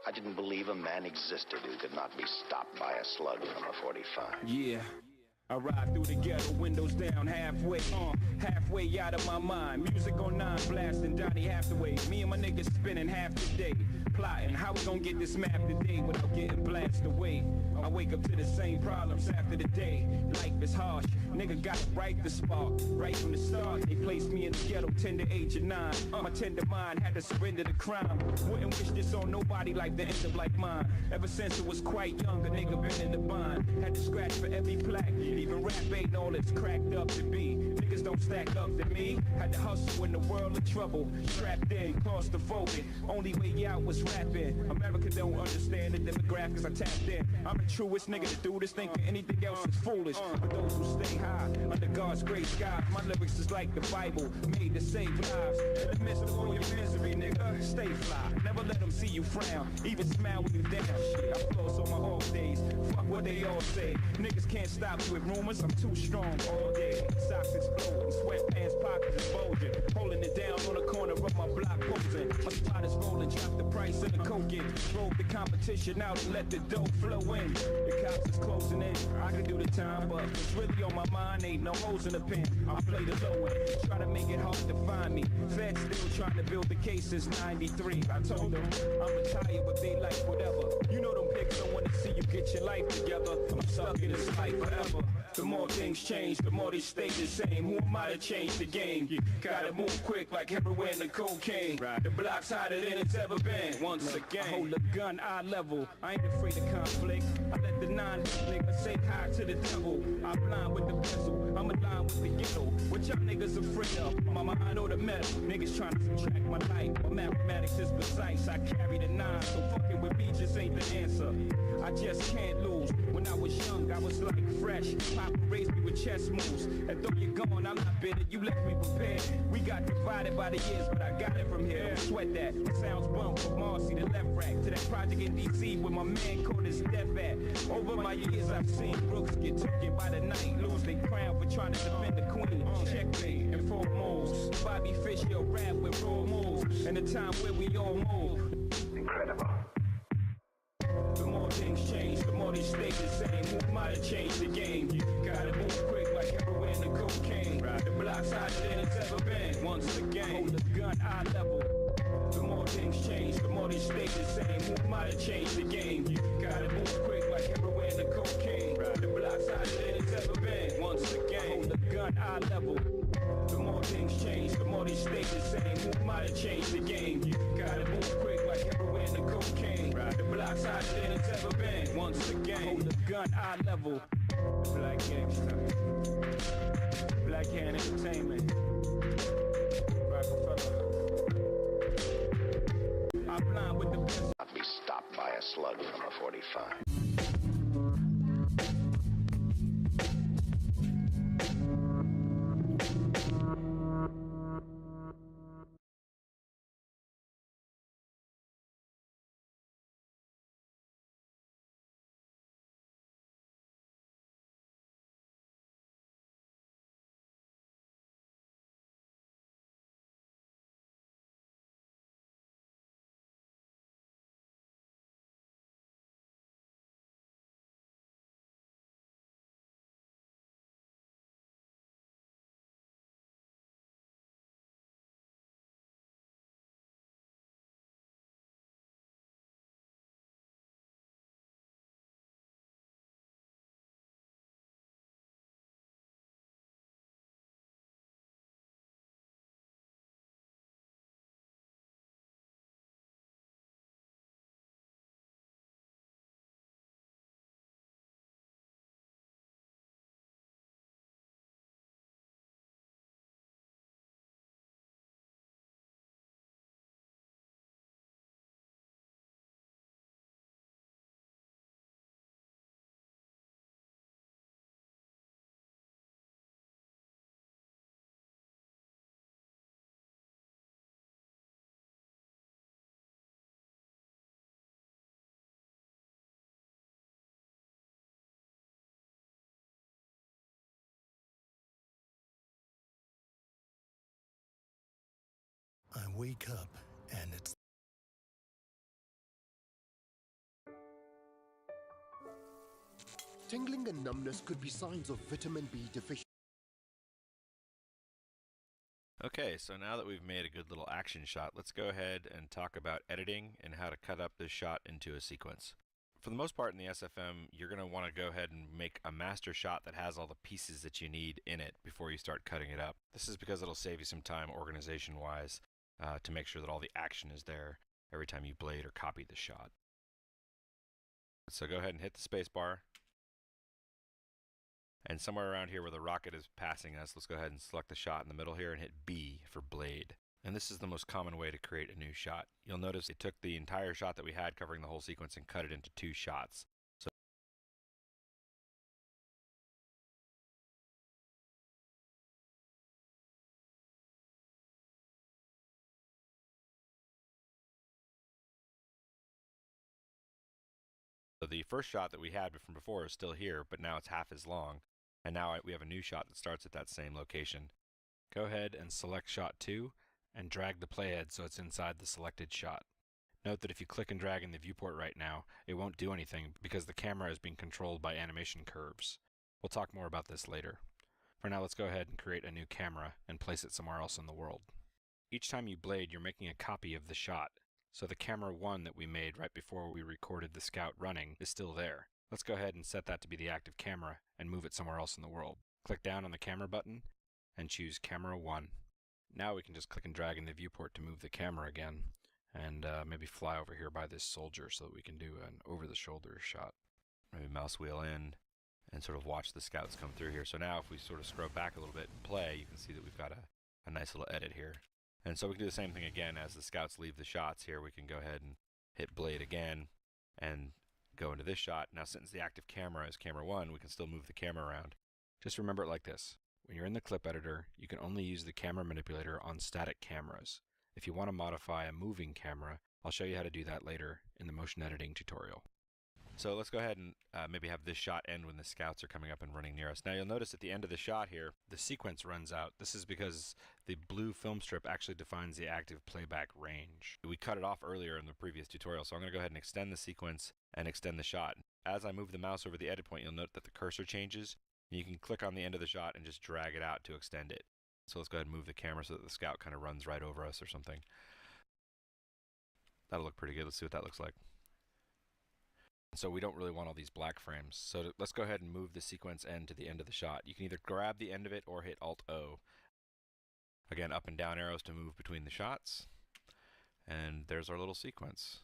I didn't believe a man existed who could not be stopped by a slug from a 45. Yeah. I ride through the ghetto, windows down, halfway out of my mind. Music on 9, blasting Donny Hathaway. Me and my niggas spending half the day plotting how we gon' get this map today without getting blasted away. I wake up to the same problems after the day. Life is harsh, nigga got it right the spark. Right from the start, they placed me in the ghetto, tender age of 9. My tender mind had to surrender the crime. Wouldn't wish this on nobody like the end of like mine. Ever since it was quite young, a nigga been in the bind. Had to scratch for every plaque. Even rap ain't all it's cracked up to be. Niggas don't stack up to me. Had to hustle in the world of trouble. Strapped in, claustrophobic. Only way out was rapping. America don't understand the demographics I tapped in. I'm the truest nigga to do this, thinking anything else is foolish. But those who stay high under God's great sky, my lyrics is like the Bible, made to save lives. In the midst of all your misery, nigga, stay fly. Never let them see you frown, even smile when you down. Shit, I floss on my off days. Fuck what they all say. Niggas can't stop you with rumors, I'm too strong all day. Socks exploding, sweatpants pockets is bulging. Holding it down on the corner of my block posing. My spot is rolling, drop the price of the coke in. Drove the competition out and let the dough flow in. The cops is closing in, I can do the time, but what's really on my mind ain't no holes in the pen. I play the low end, try to make it hard to find me. Feds still trying to build the case since 93. I told them I'm retired, but they like whatever. You know them pics don't wanna see you get your life together. I'm stuck in this life forever. The more things change, the more they stay the same. Who am I to change the game? You gotta move quick like heroin and cocaine. The block's hotter than it's ever been. Once again, I hold a gun eye level. I ain't afraid of conflict. I let the 9 nigga say hi to the devil. I blind with the bezel, I'm aligned with the ghetto. What y'all niggas afraid of? My mind or the metal? Niggas trying to subtract my life. My mathematics is precise. I carry the 9, so fucking with me just ain't the answer. I just can't lose. When I was young, I was like fresh. Papa raised me with chess moves. And though you're gone, I'm not bitter. You left me prepared. We got divided by the years, but I got it from here. Don't sweat that. It sounds bump from Marcy to left rack to that project in DC where my man caught his death at. Over my years, I've seen Brooks get taken by the night, lose their crown for trying to defend the queen. Checkmate and 4 moves. Bobby Fischer rap with raw moves. And the time where we all move. Incredible. The more things change, the more they stay the same. Who am I to change the game? You gotta move quick like heroin and cocaine. The block's hotter than it's ever been. Once again, hold a gun eye level. The more things change, the more they stay the same. Who am I to change the game? You gotta move quick like heroin and cocaine. The block's hotter than it's ever been. Once again, hold a gun eye level. The more things change, the more they stay the same. Who am I to change the game? You gotta move quick like heroin and cocaine. The block's hotter than it's ever been. Once again, hold a gun eye level. Black gangsta, Black Hand Entertainment, Rockefeller. I'm blind with the best. Not be stopped by a slug from a 45. wake up and it's... Tingling and numbness could be signs of vitamin B deficiency. Okay, so now that we've made a good little action shot, let's go ahead and talk about editing and how to cut up this shot into a sequence. For the most part in the SFM, you're going to want to go ahead and make a master shot that has all the pieces that you need in it before you start cutting it up. This is because it'll save you some time organization-wise to make sure that all the action is there every time you blade or copy the shot. So go ahead and hit the space bar. And somewhere around here where the rocket is passing us, let's go ahead and select the shot in the middle here and hit B for blade. And this is the most common way to create a new shot. You'll notice it took the entire shot that we had covering the whole sequence and cut it into 2 shots. So the first shot that we had from before is still here, but now it's half as long. And now we have a new shot that starts at that same location. Go ahead and select shot 2 and drag the playhead so it's inside the selected shot. Note that if you click and drag in the viewport right now, it won't do anything because the camera is being controlled by animation curves. We'll talk more about this later. For now, let's go ahead and create a new camera and place it somewhere else in the world. Each time you blade, you're making a copy of the shot. So the camera 1 that we made right before we recorded the scout running is still there. Let's go ahead and set that to be the active camera and move it somewhere else in the world. Click down on the camera button and choose camera 1. Now we can just click and drag in the viewport to move the camera again and maybe fly over here by this soldier so that we can do an over-the-shoulder shot. Maybe mouse wheel in and sort of watch the scouts come through here. So now if we sort of scrub back a little bit and play, you can see that we've got a nice little edit here. And so we can do the same thing again as the scouts leave the shots here. We can go ahead and hit blade again and go into this shot. Now since the active camera is camera 1, we can still move the camera around. Just remember it like this. When you're in the clip editor, you can only use the camera manipulator on static cameras. If you want to modify a moving camera, I'll show you how to do that later in the motion editing tutorial. So let's go ahead and maybe have this shot end when the scouts are coming up and running near us. Now you'll notice at the end of the shot here, the sequence runs out. This is because the blue film strip actually defines the active playback range. We cut it off earlier in the previous tutorial, so I'm going to go ahead and extend the sequence and extend the shot. As I move the mouse over the edit point, you'll note that the cursor changes. And you can click on the end of the shot and just drag it out to extend it. So let's go ahead and move the camera so that the scout kind of runs right over us or something. That'll look pretty good. Let's see what that looks like. So we don't really want all these black frames. So let's go ahead and move the sequence end to the end of the shot. You can either grab the end of it or hit Alt-O. Again, up and down arrows to move between the shots. And there's our little sequence.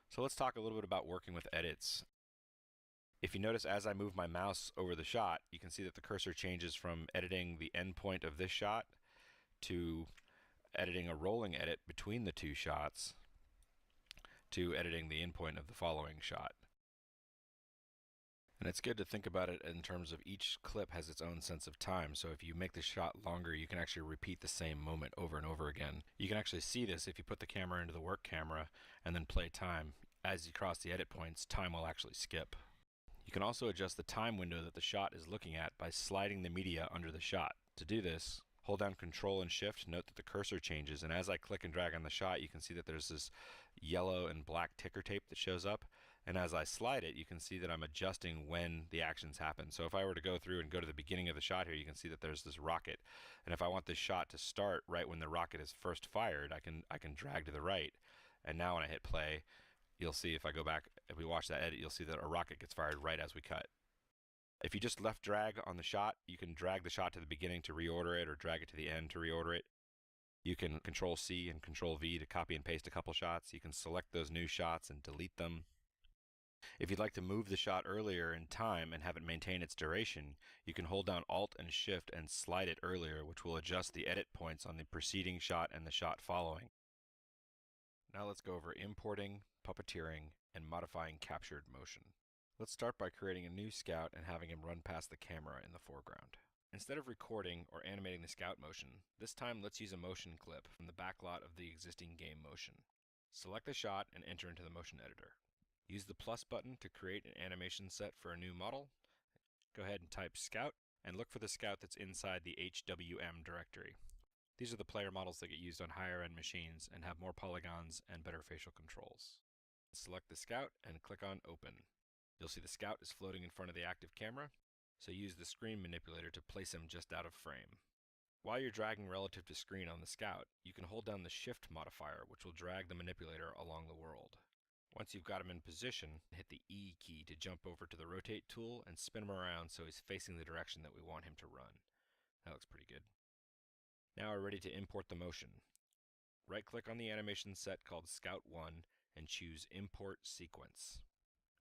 So let's talk a little bit about working with edits. If you notice, as I move my mouse over the shot, you can see that the cursor changes from editing the end point of this shot to editing a rolling edit between the 2 shots to editing the end point of the following shot. And it's good to think about it in terms of each clip has its own sense of time. So if you make the shot longer, you can actually repeat the same moment over and over again. You can actually see this if you put the camera into the work camera and then play time. As you cross the edit points, time will actually skip. You can also adjust the time window that the shot is looking at by sliding the media under the shot. To do this, hold down Control and Shift, note that the cursor changes, and as I click and drag on the shot, you can see that there's this yellow and black ticker tape that shows up. And as I slide it, you can see that I'm adjusting when the actions happen. So if I were to go through and go to the beginning of the shot here, you can see that there's this rocket. And if I want this shot to start right when the rocket is first fired, I can drag to the right. And now when I hit play, you'll see if I go back, if we watch that edit, you'll see that a rocket gets fired right as we cut. If you just left drag on the shot, you can drag the shot to the beginning to reorder it or drag it to the end to reorder it. You can Control C and Control V to copy and paste a couple shots. You can select those new shots and delete them. If you'd like to move the shot earlier in time and have it maintain its duration, you can hold down Alt and Shift and slide it earlier, which will adjust the edit points on the preceding shot and the shot following. Now let's go over importing, puppeteering, and modifying captured motion. Let's start by creating a new scout and having him run past the camera in the foreground. Instead of recording or animating the scout motion, this time let's use a motion clip from the backlot of the existing game motion. Select the shot and enter into the motion editor. Use the plus button to create an animation set for a new model. Go ahead and type scout and look for the scout that's inside the HWM directory. These are the player models that get used on higher-end machines and have more polygons and better facial controls. Select the Scout and click on Open. You'll see the Scout is floating in front of the active camera, so use the screen manipulator to place him just out of frame. While you're dragging relative to screen on the Scout, you can hold down the Shift modifier, which will drag the manipulator along the world. Once you've got him in position, hit the E key to jump over to the Rotate tool and spin him around so he's facing the direction that we want him to run. That looks pretty good. Now we're ready to import the motion. Right-click on the animation set called Scout 1 and choose Import Sequence.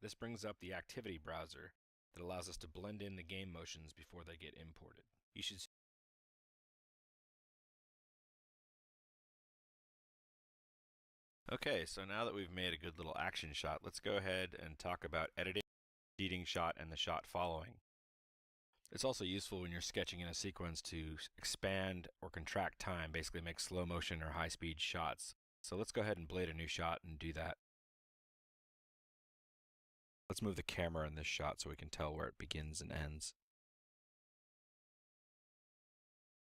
This brings up the activity browser that allows us to blend in the game motions before they get imported. You should Okay, so now that we've made a good little action shot, let's go ahead and talk about editing, seeding shot, and the shot following. It's also useful when you're sketching in a sequence to expand or contract time, basically make slow motion or high-speed shots. So let's go ahead and blade a new shot and do that. Let's move the camera in this shot so we can tell where it begins and ends.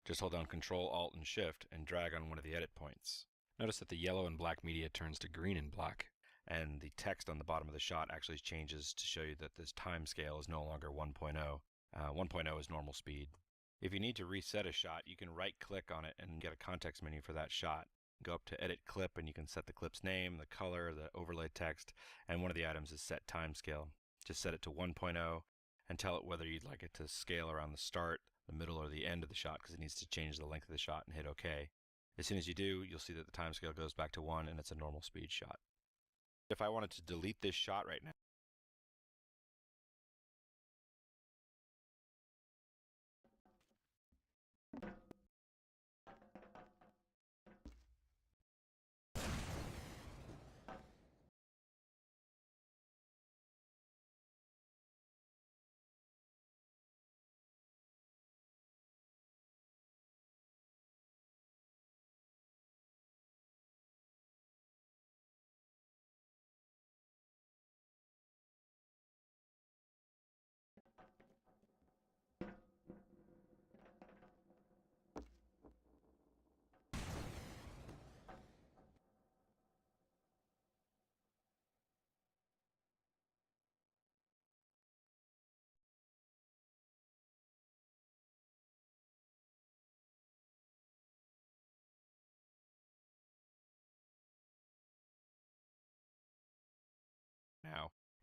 Just hold down Control, Alt, and Shift and drag on one of the edit points. Notice that the yellow and black media turns to green and black, and the text on the bottom of the shot actually changes to show you that this time scale is no longer 1.0. 1.0 is normal speed. If you need to reset a shot, you can right-click on it and get a context menu for that shot. Go up to Edit Clip and you can set the clip's name, the color, the overlay text, and one of the items is Set Time Scale. Just set it to 1.0 and tell it whether you'd like it to scale around the start, the middle, or the end of the shot because it needs to change the length of the shot, and hit OK. As soon as you do, you'll see that the time scale goes back to 1 and it's a normal speed shot. If I wanted to delete this shot right now,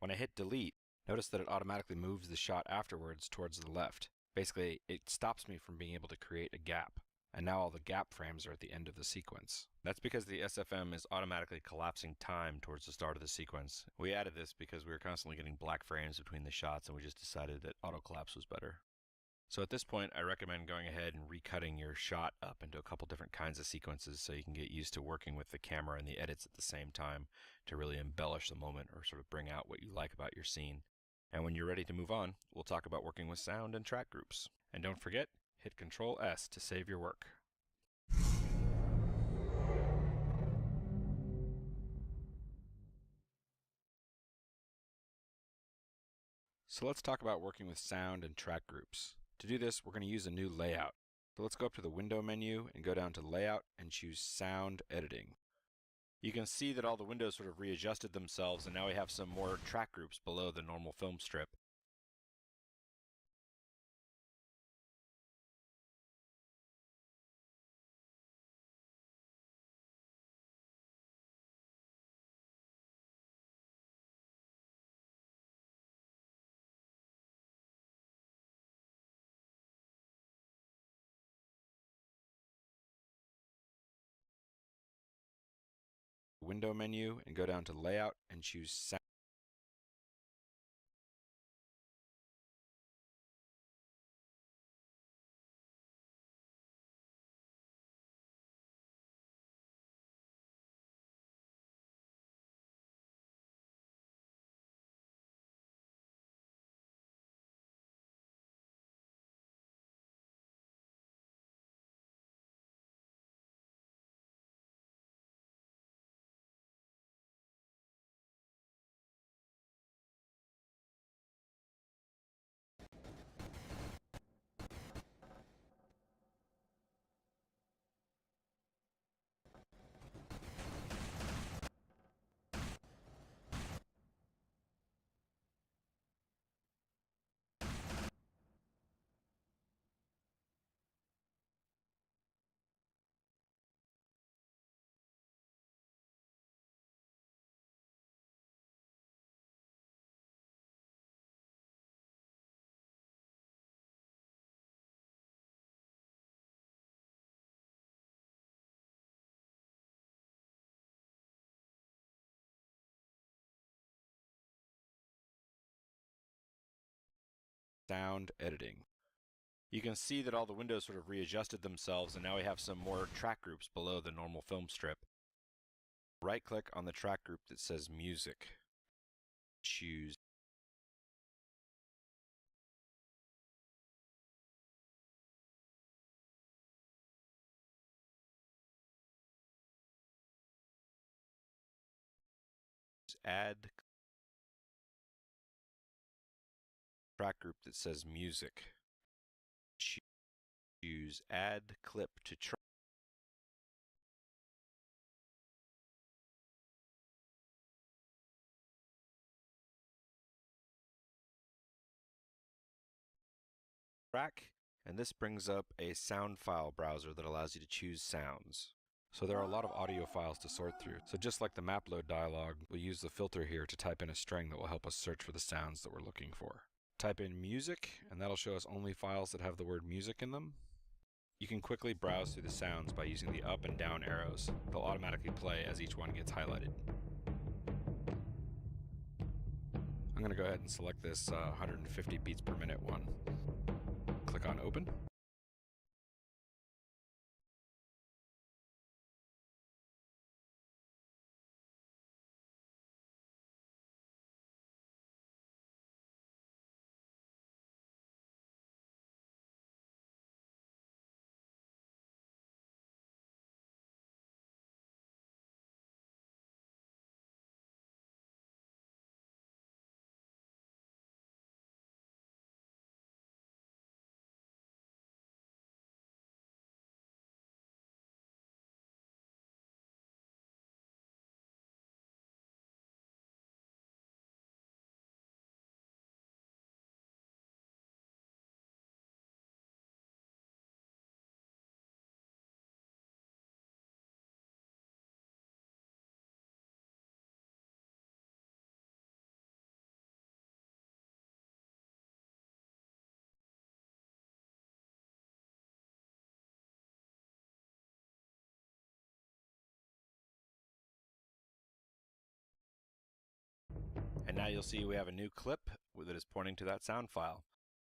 when I hit delete, notice that it automatically moves the shot afterwards towards the left. Basically, it stops me from being able to create a gap. And now all the gap frames are at the end of the sequence. That's because the SFM is automatically collapsing time towards the start of the sequence. We added this because we were constantly getting black frames between the shots and we just decided that auto collapse was better. So at this point, I recommend going ahead and recutting your shot up into a couple different kinds of sequences so you can get used to working with the camera and the edits at the same time to really embellish the moment or sort of bring out what you like about your scene. And when you're ready to move on, we'll talk about working with sound and track groups. And don't forget, hit Control S to save your work. So let's talk about working with sound and track groups. To do this, we're going to use a new layout. So let's go up to the Window menu and go down to Layout and choose Sound Editing. You can see that all the windows sort of readjusted themselves and now we have some more track groups below the normal film strip. Window menu and go down to Layout and choose Sound. Sound editing. You can see that all the windows sort of readjusted themselves, and now we have some more track groups below the normal film strip. Right-click on the track group that says Music. Choose Add track group that says Music. Choose Add Clip to Track. And this brings up a sound file browser that allows you to choose sounds. So there are a lot of audio files to sort through. So just like the map load dialog, we'll use the filter here to type in a string that will help us search for the sounds that we're looking for. Type in music, and that'll show us only files that have the word music in them. You can quickly browse through the sounds by using the up and down arrows. They'll automatically play as each one gets highlighted. I'm going to go ahead and select this 150 beats per minute one. Click on Open. And now you'll see we have a new clip that is pointing to that sound file.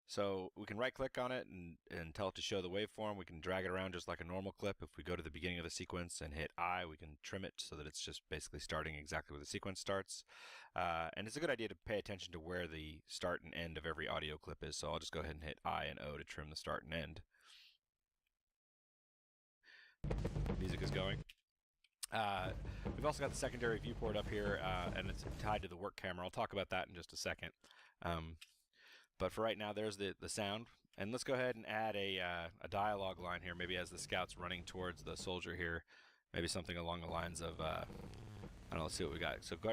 So we can right click on it and tell it to show the waveform. We can drag it around just like a normal clip. If we go to the beginning of the sequence and hit I, we can trim it so that it's just basically starting exactly where the sequence starts. And it's a good idea to pay attention to where the start and end of every audio clip is. So I'll just go ahead and hit I and O to trim the start and end. Music is going. We've also got the secondary viewport up here, and it's tied to the work camera. I'll talk about that in just a second. But for right now, there's the sound. And let's go ahead and add a dialogue line here, maybe as the scout's running towards the soldier here. Maybe something along the lines of, I don't know, let's see what we got. So go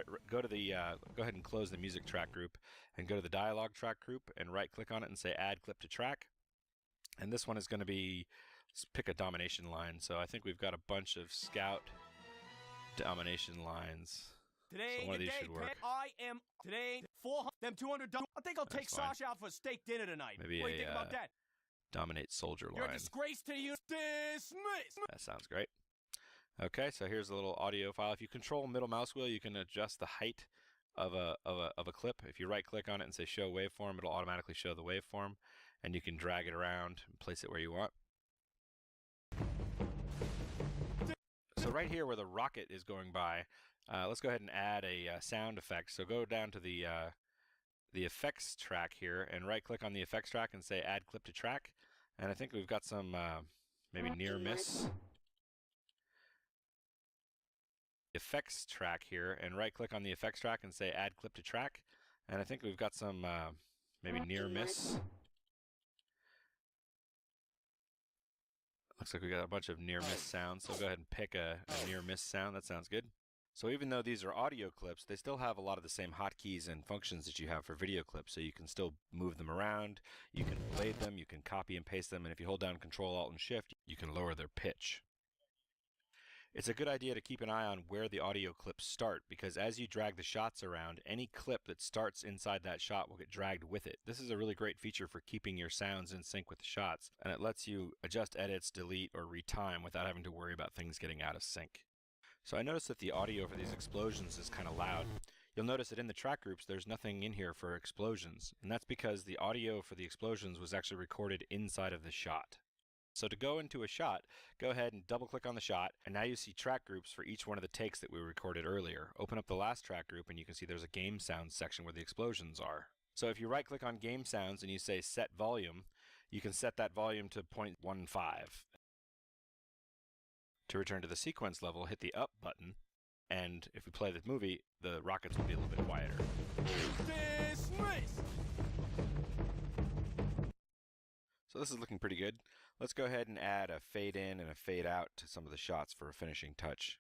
ahead and close the music track group and go to the dialogue track group and right click on it and say add clip to track. And this one is going to be, let's pick a domination line. So I think we've got a bunch of scout domination lines. Today, so one of these should work. I am today 400 them $200. I think I'll take Sasha out for a steak dinner tonight. Maybe what do you think about that? Dominate soldier You're line. a disgrace to you. Dismiss. That sounds great. Okay, so here's a little audio file. If you control middle mouse wheel, you can adjust the height of a clip. If you right click on it and say show waveform, it'll automatically show the waveform, and you can drag it around and place it where you want. So right here where the rocket is going by, let's go ahead and add a sound effect. So go down to the effects track here and right click on the effects track and say add clip to track. And I think we've got some maybe near miss. Effects track here and right click on the effects track and say add clip to track. And I think we've got some maybe near miss. Looks like we got a bunch of near miss sounds, so go ahead and pick a near miss sound. That sounds good. So even though these are audio clips, they still have a lot of the same hotkeys and functions that you have for video clips. So you can still move them around, you can blade them, you can copy and paste them, and if you hold down Control, Alt, and Shift, you can lower their pitch. It's a good idea to keep an eye on where the audio clips start, because as you drag the shots around, any clip that starts inside that shot will get dragged with it. This is a really great feature for keeping your sounds in sync with the shots, and it lets you adjust edits, delete, or retime without having to worry about things getting out of sync. So I noticed that the audio for these explosions is kind of loud. You'll notice that in the track groups there's nothing in here for explosions, and that's because the audio for the explosions was actually recorded inside of the shot. So to go into a shot, go ahead and double click on the shot, and now you see track groups for each one of the takes that we recorded earlier. Open up the last track group and you can see there's a game sounds section where the explosions are. So if you right click on game sounds and you say set volume, you can set that volume to 0.15. To return to the sequence level, hit the up button, and if we play the movie, the rockets will be a little bit quieter. Dismiss! So this is looking pretty good. Let's go ahead and add a fade in and a fade out to some of the shots for a finishing touch.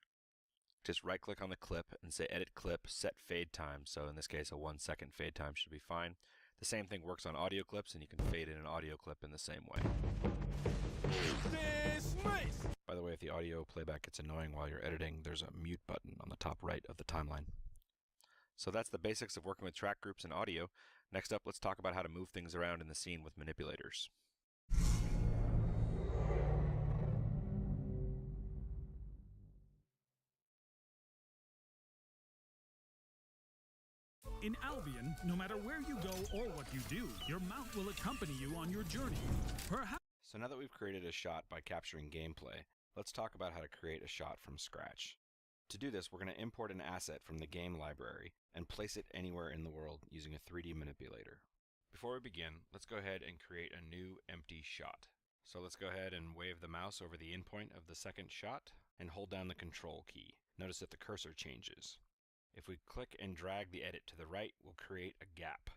Just right click on the clip and say edit clip, set fade time. So in this case a 1 second fade time should be fine. The same thing works on audio clips, and you can fade in an audio clip in the same way. Dismiss! By the way, if the audio playback gets annoying while you're editing, there's a mute button on the top right of the timeline. So that's the basics of working with track groups and audio. Next up, let's talk about how to move things around in the scene with manipulators. In Albion, no matter where you go or what you do, your mount will accompany you on your journey. Perhaps. So now that we've created a shot by capturing gameplay, let's talk about how to create a shot from scratch. To do this, we're going to import an asset from the game library and place it anywhere in the world using a 3D manipulator. Before we begin, let's go ahead and create a new empty shot. So let's go ahead and wave the mouse over the endpoint of the second shot and hold down the control key. Notice that the cursor changes. If we click and drag the edit to the right, we'll create a gap.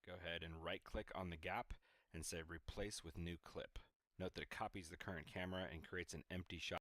Go ahead and right-click on the gap and say replace with new clip. Note that it copies the current camera and creates an empty shot.